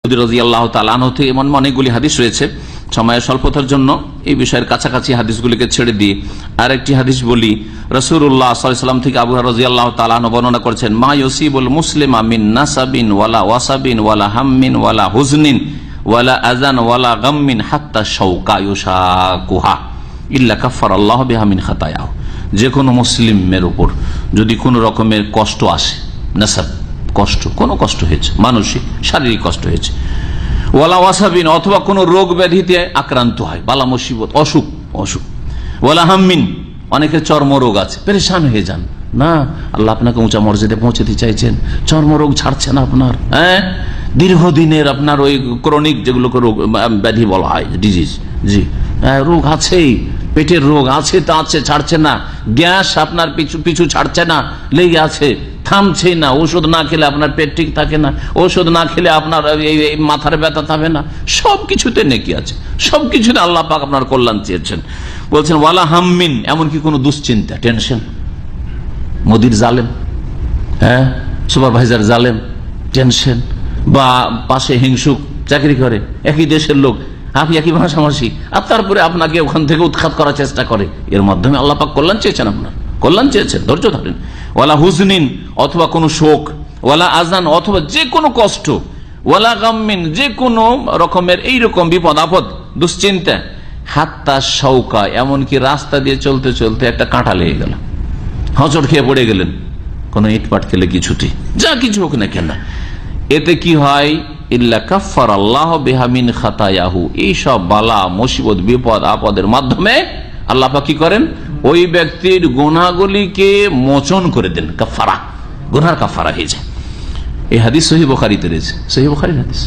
রাদিয়াল্লাহু তাআলা আনহু থেকে এমন অনেকগুলি হাদিস রয়েছে। সময়ের স্বল্পতার জন্য এই বিষয়ের কাছাকাছি হাদিসগুলিকে ছেড়ে দিয়ে আরেকটি হাদিস বলি। রাসূলুল্লাহ সাল্লাল্লাহু আলাইহি ওয়াসাল্লাম থেকে আবু হুরায়রা রাদিয়াল্লাহু তাআলা আনহু বর্ণনা করেছেন, মা ইউসিবুল মুসলিমা মিন নাসাবিন ওয়ালা ওয়াসাবিন ওয়ালা হাম্মিন ওয়ালা হুজনিন ওয়ালা আযান ওয়ালা গাম্মিন হাত্তা শাওকা ইউশাকুহা ইল্লা কাফফারাল্লাহু বিহা মিন খাতায়াহু। যে কোনো মুসলিমের উপর যদি কোনো রকমের কষ্ট আসে, নাসাব কষ্ট, কোনো কষ্ট হয়েছে, মানসিক শারীরিক কষ্ট হয়েছে, ওয়ালা ওয়াসাবিন অথবা কোনো রোগ ব্যাধিতে আক্রান্ত হয়, বালা মুসিবত, অসুখ ওয়ালা হাম্মিন অনেকের চর্মরোগ আছে, পেরেশান হয়ে যান, না আল্লাহ আপনাকে উঁচা মর্যাদায় পৌঁছাতে চাইছেন, চর্মরোগ ছাড়ছে না আপনার, হ্যাঁ দীর্ঘদিনের আপনার ওই ক্রনিক যেগুলোকে রোগ ব্যাধি বলা হয়, ডিজিজ, জি রোগ আছেই, পেটের রোগ আছে, তা আছে, ছাড়ছে না, গ্যাস আপনার পিছু ছাড়ছে না, লেগে আছে, থামছে না, ওষুধ না খেলে আপনার পেট ঠিক থাকে না, ওষুধ না খেলে আপনার মাথার ব্যথা থামে না, সবকিছুতে নেকি আছে, সবকিছুতে আল্লাহ পাক আপনার কল্যাণ চেয়েছেন। বলছেন ওয়ালা হাম্মিন, এমনকি কোনো দুশ্চিন্তা, টেনশন, মোদির জালেম, হ্যাঁ সুপারভাইজার জালেম, টেনশন, বা পাশে হিংসুক চাকরি করে, একই দেশের লোক, আপনি একই ভাষাভাষী, আর তারপরে আপনাকে ওখান থেকে উৎখাত করার চেষ্টা করে, এর মাধ্যমে আল্লাহ পাক কল্যাণ চেয়েছেন, আপনার কল্যাণ চেয়েছেন, ধৈর্য ধরেন। ওয়ালা হুজনিন অথবা কোনো শোক, ওয়ালা আজান অথবা যে কোনো কষ্ট, ওয়ালা গাম্মিন যে কোনো রকমের এইরকম বিপদ আপদ, দুশ্চিন্তা, হাত্তা শাওকা এমনকি রাস্তা দিয়ে চলতে চলতে একটা কাঁটা লেগে গেল, হোঁচট খেয়ে পড়ে গেলেন, কোনো ইটপাট খেলে কিছুতে, যা কিছু হোক না কেন, এতে কি হয়, ইল্লা কাফফারাল্লাহু বিহা মিন খাতায়াহু, এই সব বালা মুসিবত বিপদ আপদের মাধ্যমে আল্লাহ পাক কি করেন, ওই ব্যক্তির গুনাহগুলিকে মোচন করে দেন, কাফারা, গুনার কাফারা হয়ে যায়। এই হাদিস সহিহ বুখারীতে রয়েছে, সহিহ বুখারীর হাদিস।